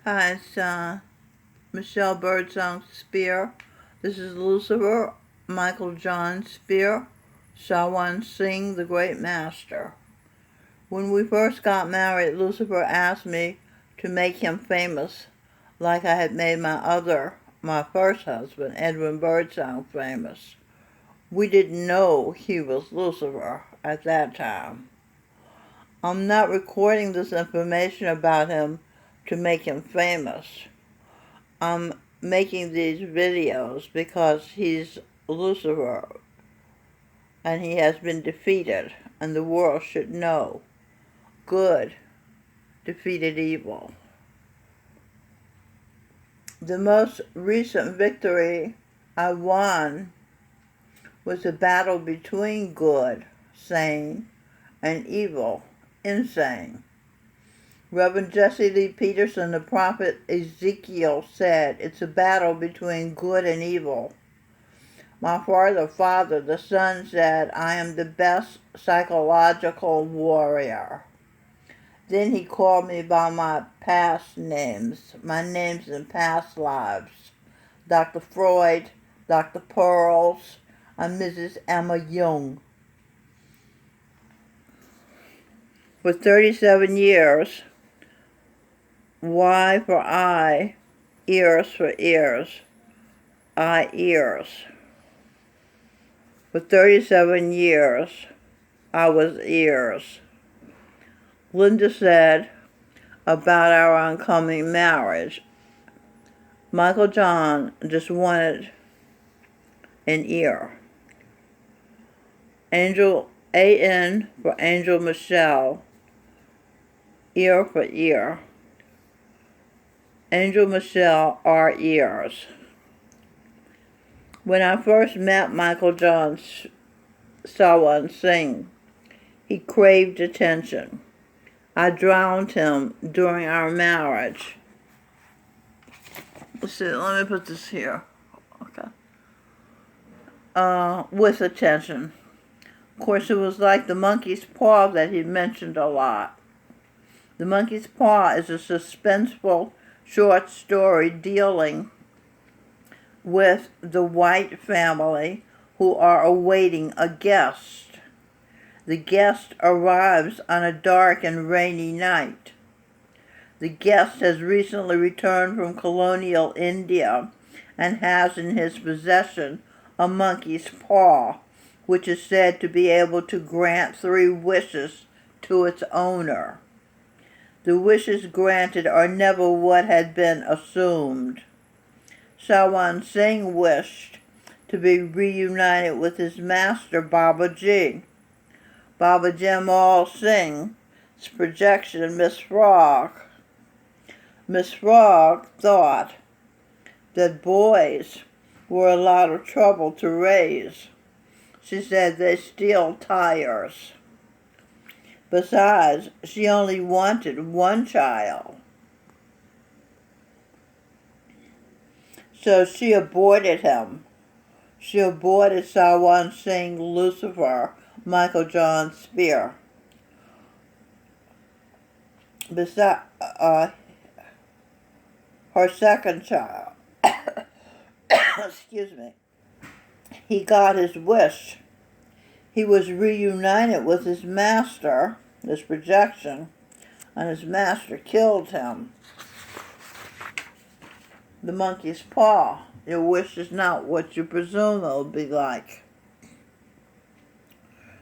Hi, it's Michelle Birdsong Speer. This is Lucifer, Michael John Speer, Shawan Singh, the Great Master. When we first got married, Lucifer asked me to make him famous like I had made my first husband, Edwin Birdsong, famous. We didn't know he was Lucifer at that time. I'm not recording this information about him to make him famous. I'm making these videos because he's Lucifer and he has been defeated, and the world should know. Good defeated evil. The most recent victory I won was a battle between good, sane, and evil, insane. Reverend Jesse Lee Peterson, the prophet Ezekiel, said, "It's a battle between good and evil." My father, the son, said, "I am the best psychological warrior." Then he called me by my past names, my names in past lives. Dr. Freud, Dr. Pearls, and Mrs. Emma Jung. For 37 years, Y for eye, ears for ears, eye ears. For 37 years, I was ears. Linda said about our oncoming marriage, Michael John just wanted an ear. Angel, A-N for Angel Michelle, ear for ear. Angel Michelle, our ears. When I first met Michael John Shawan Singh, he craved attention. I drowned him during our marriage. Let's see, let me put this here. Okay. With attention. Of course, it was like the monkey's paw that he mentioned a lot. The monkey's paw is a suspenseful short story dealing with the White family who are awaiting a guest. The guest arrives on a dark and rainy night. The guest has recently returned from colonial India and has in his possession a monkey's paw, which is said to be able to grant 3 wishes to its owner. The wishes granted are never what had been assumed. Shawan Singh wished to be reunited with his master Babaji. Baba Jamal Singh's projection, Miss Frog. Miss Frog thought that boys were a lot of trouble to raise. She said they steal tires. Besides, she only wanted 1 child. So she aborted him. She aborted Shawan Singh, Lucifer, Michael John Speer. Besides, her second child, excuse me, he got his wish. He was reunited with his master, his projection, and his master killed him. The monkey's paw. Your wish is not what you presume it will be like.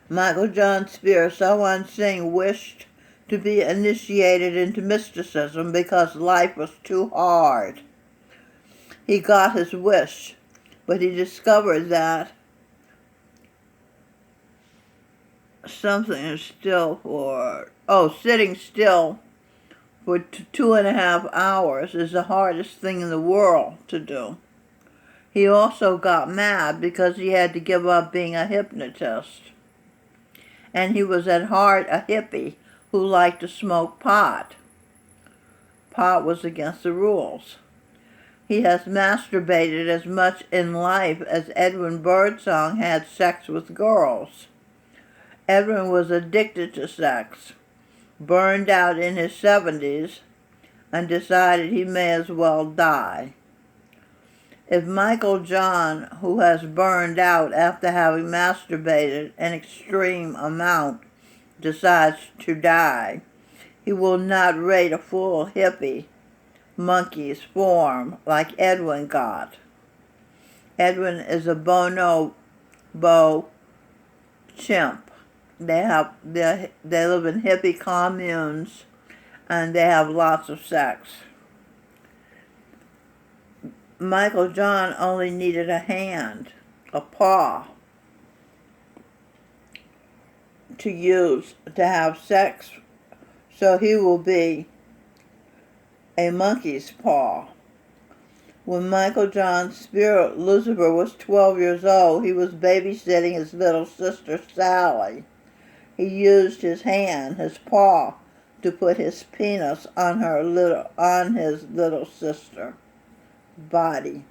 Michael John Speer, Shawan Singh wished to be initiated into mysticism because life was too hard. He got his wish, but he discovered that sitting still for 2.5 hours is the hardest thing in the world to do. He also got mad because he had to give up being a hypnotist. And he was at heart a hippie who liked to smoke pot. Pot was against the rules. He has masturbated as much in life as Edwin Birdsong had sex with girls. Edwin was addicted to sex, burned out in his 70s, and decided he may as well die. If Michael John, who has burned out after having masturbated an extreme amount, decides to die, he will not rate a full hippie monkey's form like Edwin got. Edwin is a bonobo chimp. They live in hippie communes and they have lots of sex. Michael John only needed a hand, a paw, to use to have sex, so he will be a monkey's paw. When Michael John Speer, Lucifer, was 12 years old, he was babysitting his little sister Sally. He used his hand, his paw, to put his penis on his little sister's body,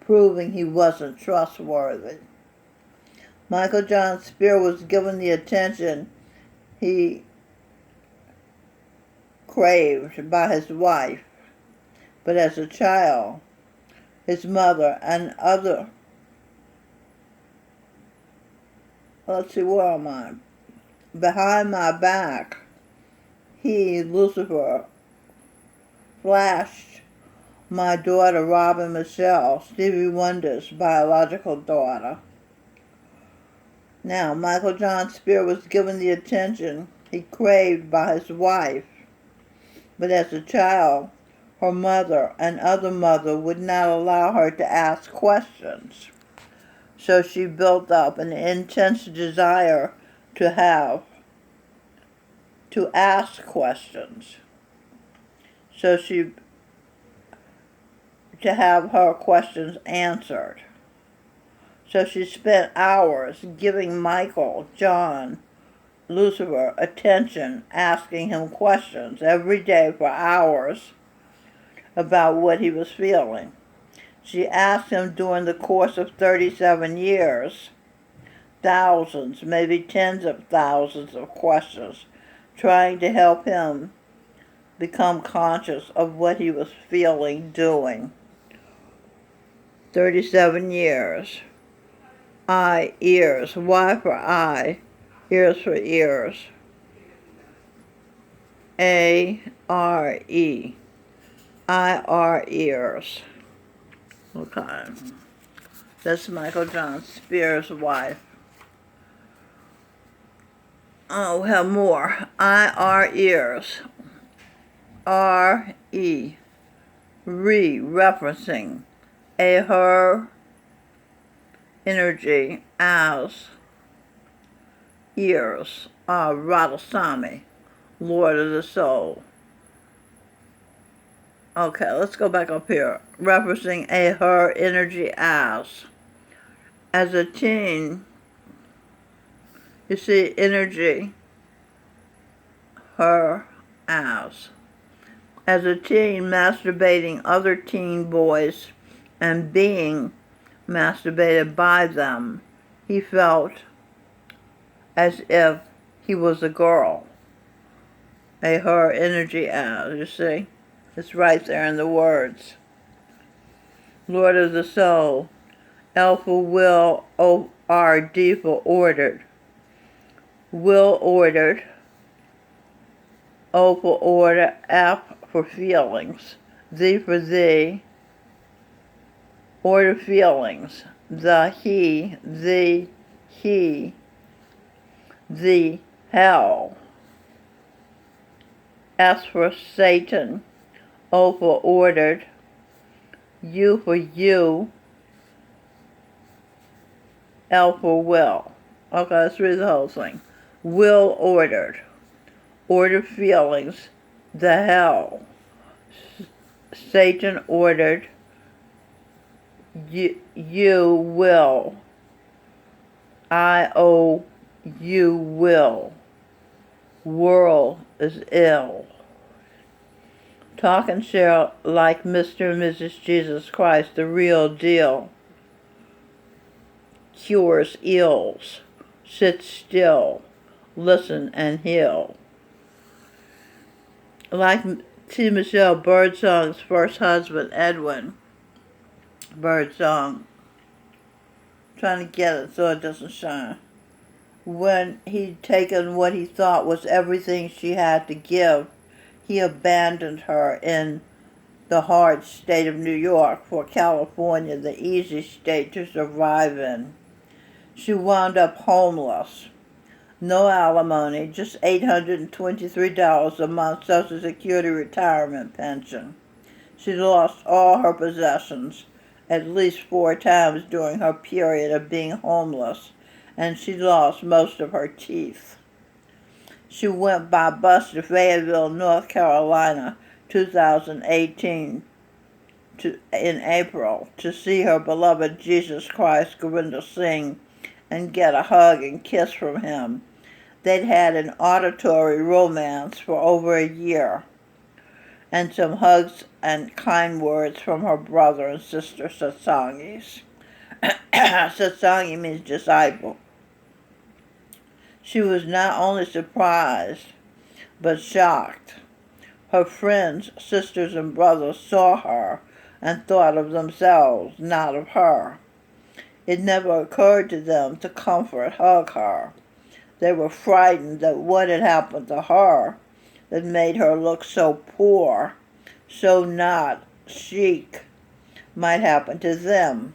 proving he wasn't trustworthy. Michael John Speer was given the attention he craved by his wife, but as a child, his mother and other, behind my back, he, Lucifer, flashed my daughter Robin Michelle, Stevie Wonder's biological daughter. Now, Michael John Speer was given the attention he craved by his wife, but as a child, her mother and other mother would not allow her to ask questions. So she built up an intense desire to ask questions. To have her questions answered. So she spent hours giving Michael, John, Lucifer attention, asking him questions every day for hours about what he was feeling. She asked him during the course of 37 years, thousands, maybe tens of thousands of questions, trying to help him become conscious of what he was feeling, doing. 37 years. Ears. Y for eye. Ears for ears. A-R-E. I-R ears. Okay. That's Michael John Speer's wife. Oh, we have more. I-R ears. R-E. Referencing her energy as ears. Radhasamy, Lord of the Soul. Okay, let's go back up here. Referencing her energy as a teen, you see energy, her as a teen masturbating other teen boys and being masturbated by them, he felt as if he was a girl. Her energy as, you see? It's right there in the words. Lord of the Soul. L for will, O-R-D for ordered. Will ordered. O for order, F for feelings. Z for thee. Order feelings. The he, hell. S for Satan. O for ordered. U for you. L for will. Okay, let's read the whole thing. Will ordered. Ordered feelings. The hell. Satan ordered. You will. I-O-U will. World is ill. Talk and share like Mr. and Mrs. Jesus Christ, the real deal. Cures ills. Sit still. Listen and heal. Like T. Michelle Birdsong's first husband, Edwin Birdsong, trying to get it so it doesn't shine. When he'd taken what he thought was everything she had to give, he abandoned her in the hard state of New York for California, the easy state to survive in. She wound up homeless. No alimony, just $823 a month Social Security retirement pension. She lost all her possessions at least 4 times during her period of being homeless, and she lost most of her teeth. She went by bus to Fayetteville, North Carolina, 2018, in April, to see her beloved Jesus Christ, Govinda Singh, and get a hug and kiss from him. They'd had an auditory romance for over a year, and some hugs and kind words from her brother and sister Satsangis. Satsangi means disciple. She was not only surprised, but shocked. Her friends, sisters, and brothers saw her and thought of themselves, not of her. It never occurred to them to comfort, hug her. They were frightened that what had happened to her that made her look so poor, so not chic, might happen to them.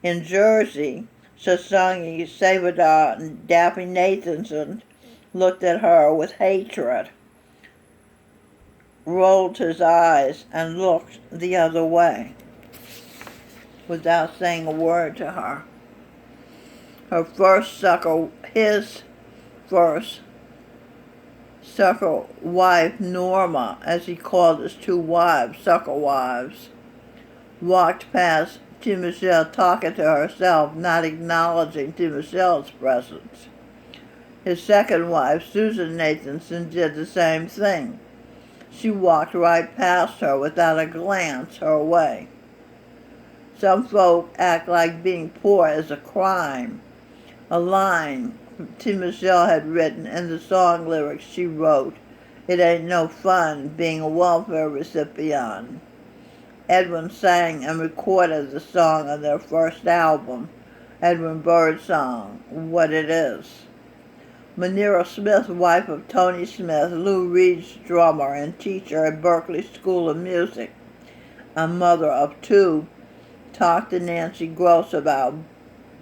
In Jersey, Satsangi Savadar and Daffy Nathanson looked at her with hatred, rolled his eyes, and looked the other way without saying a word to her. His first sucker wife, Norma, as he called his 2 wives, sucker wives, walked past T. Michelle talking to herself, not acknowledging T. Michelle's presence. His second wife, Susan Nathanson, did the same thing. She walked right past her without a glance her way. Some folk act like being poor is a crime, a line T. Michelle had written in the song lyrics she wrote, "It ain't no fun being a welfare recipient." Edwin sang and recorded the song on their first album, Edwin Birdsong, What It Is. Manira Smith, wife of Tony Smith, Lou Reed's drummer and teacher at Berklee School of Music, a mother of 2, talked to Nancy Gross about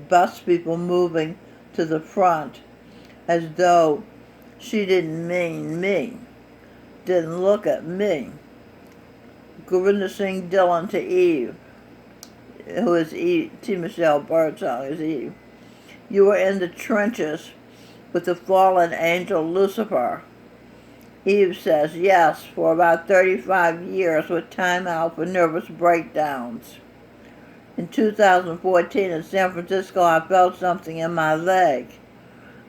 bus people moving to the front as though she didn't mean me, didn't look at me. Govinda Singh Dillon to Eve, who is Eve, T. Michelle Birdsong is Eve. You were in the trenches with the fallen angel Lucifer. Eve says, yes, for about 35 years with time out for nervous breakdowns. In 2014 in San Francisco, I felt something in my leg,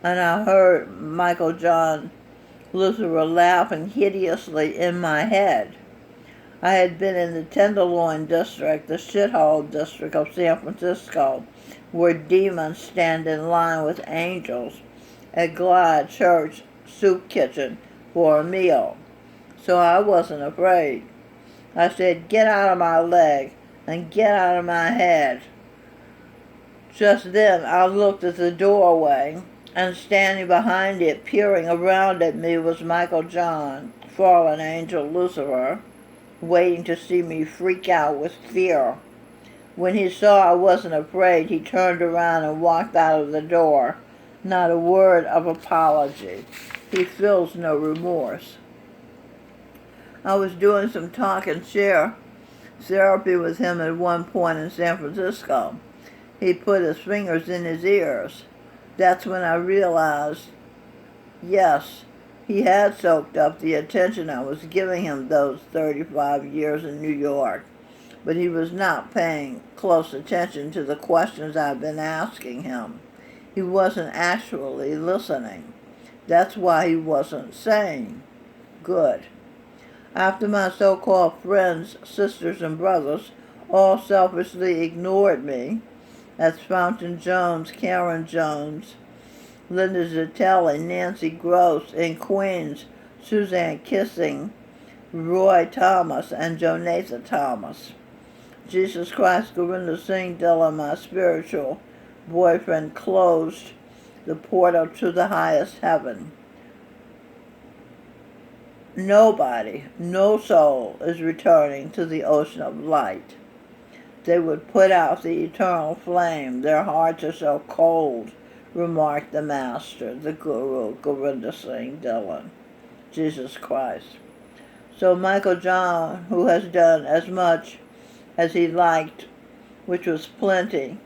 and I heard Michael John Lucifer laughing hideously in my head. I had been in the Tenderloin district, the shithole district of San Francisco, where demons stand in line with angels at Glide Church Soup Kitchen for a meal. So I wasn't afraid. I said, get out of my leg and get out of my head. Just then I looked at the doorway, and standing behind it, peering around at me, was Michael John, fallen angel Lucifer, waiting to see me freak out with fear. When he saw I wasn't afraid, he turned around and walked out of the door. Not a word of apology. He feels no remorse. I was doing some talk and share therapy with him at one point in San Francisco. He put his fingers in his ears. That's when I realized, yes, he had soaked up the attention I was giving him those 35 years in New York, but he was not paying close attention to the questions I've been asking him. He wasn't actually listening. That's why he wasn't saying, good. After my so-called friends, sisters, and brothers all selfishly ignored me, as Fountain Jones, Karen Jones, Linda Zitelli, Nancy Gross in Queens, Suzanne Kissing, Roy Thomas, and Jonathan Thomas. Jesus Christ, Govinda Singh Dillon, my spiritual boyfriend, closed the portal to the highest heaven. Nobody, no soul is returning to the ocean of light. They would put out the eternal flame. Their hearts are so cold, remarked the Master, the Guru, Govinda Singh Dillon, Jesus Christ. So Michael John, who has done as much as he liked, which was plenty,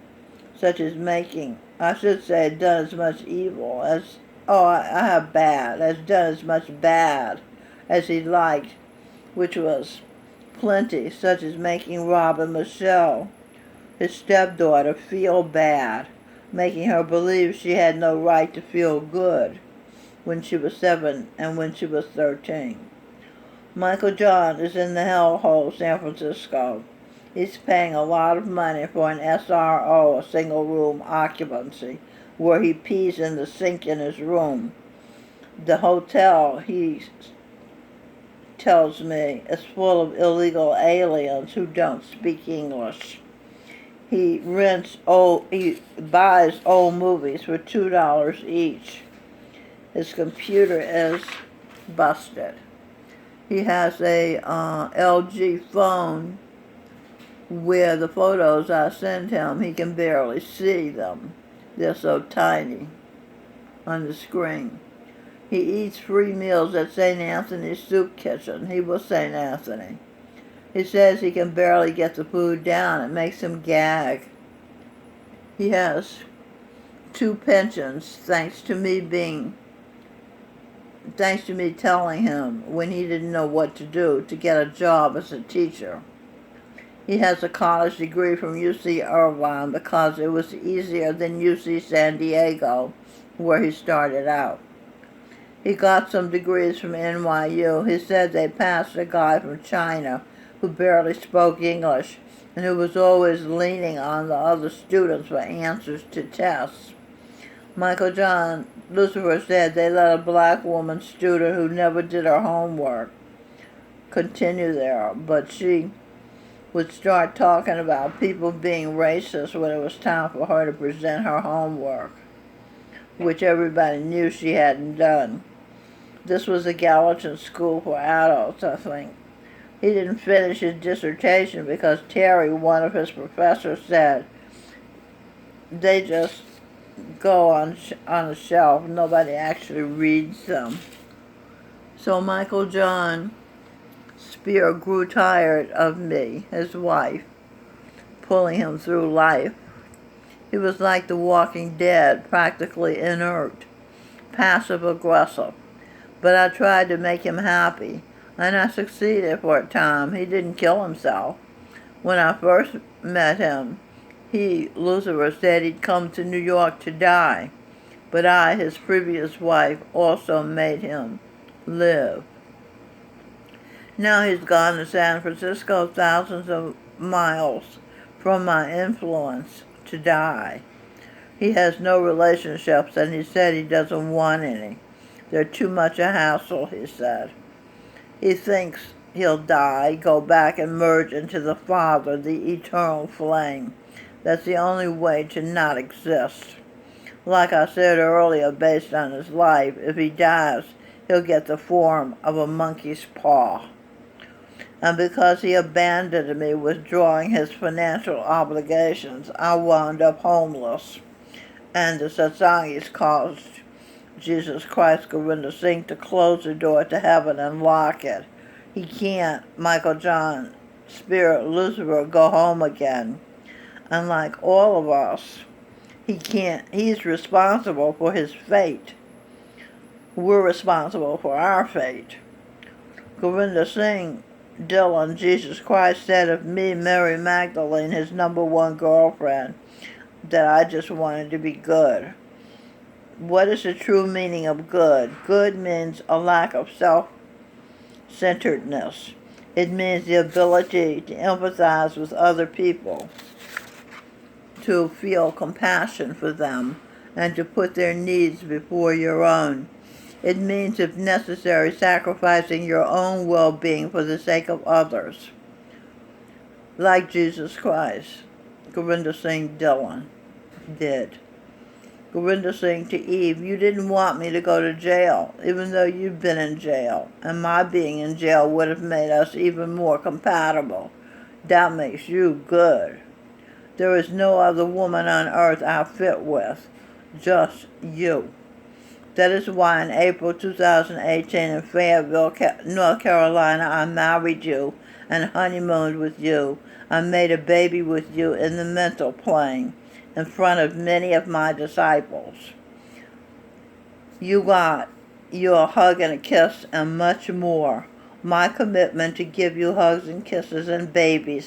such as making, I should say, done as much evil as, has done as much bad as he liked, which was plenty, such as making Robin Michelle, his stepdaughter, feel bad, making her believe she had no right to feel good when she was 7 and when she was 13. Michael John is in the hellhole, San Francisco. He's paying a lot of money for an SRO, a single-room occupancy, where he pees in the sink in his room. The hotel, he tells me, is full of illegal aliens who don't speak English. He buys old movies for $2 each. His computer is busted. He has a LG phone where the photos I send him, he can barely see them. They're so tiny on the screen. He eats free meals at St. Anthony's Soup Kitchen. He was St. Anthony. He says he can barely get the food down. It makes him gag. He has 2 pensions thanks to me telling him when he didn't know what to do to get a job as a teacher. He has a college degree from UC Irvine because it was easier than UC San Diego, where he started out. He got some degrees from NYU. He said they passed a guy from China who barely spoke English and who was always leaning on the other students for answers to tests. Michael John, Lucifer said they let a black woman student who never did her homework continue there, but she would start talking about people being racist when it was time for her to present her homework, which everybody knew she hadn't done. This was a Gallatin school for adults, I think. He didn't finish his dissertation because Terry, one of his professors, said they just go on a shelf. Nobody actually reads them. So Michael John Speer grew tired of me, his wife, pulling him through life. He was like the Walking Dead, practically inert, passive-aggressive. But I tried to make him happy, and I succeeded for a time. He didn't kill himself. When I first met him, Lucifer, said he'd come to New York to die. But I, his previous wife, also made him live. Now he's gone to San Francisco, thousands of miles from my influence, to die. He has no relationships, and he said he doesn't want any. They're too much a hassle, he said. He thinks he'll die, go back and merge into the Father, the eternal flame. That's the only way to not exist. Like I said earlier, based on his life, if he dies, he'll get the form of a monkey's paw. And because he abandoned me withdrawing his financial obligations, I wound up homeless. And the satsangis caused Jesus Christ, Govinda Singh, to close the door to heaven and lock it. He can't, Michael John, Spirit, Lucifer, go home again. And like all of us, he's responsible for his fate. We're responsible for our fate. Govinda Singh Dillon, Jesus Christ, said of me, Mary Magdalene, his #1 girlfriend, that I just wanted to be good. What is the true meaning of good? Good means a lack of self-centeredness. It means the ability to empathize with other people, to feel compassion for them, and to put their needs before your own. It means, if necessary, sacrificing your own well-being for the sake of others, like Jesus Christ. Gurinder Singh Dhillon did. Gurinder Singh to Eve, you didn't want me to go to jail, even though you've been in jail, and my being in jail would have made us even more compatible. That makes you good. There is no other woman on earth I fit with, just you. That is why in April 2018 in Fayetteville, North Carolina, I married you and honeymooned with you. I made a baby with you in the mental plane, in front of many of my disciples. You got your hug and a kiss and much more. My commitment to give you hugs and kisses and babies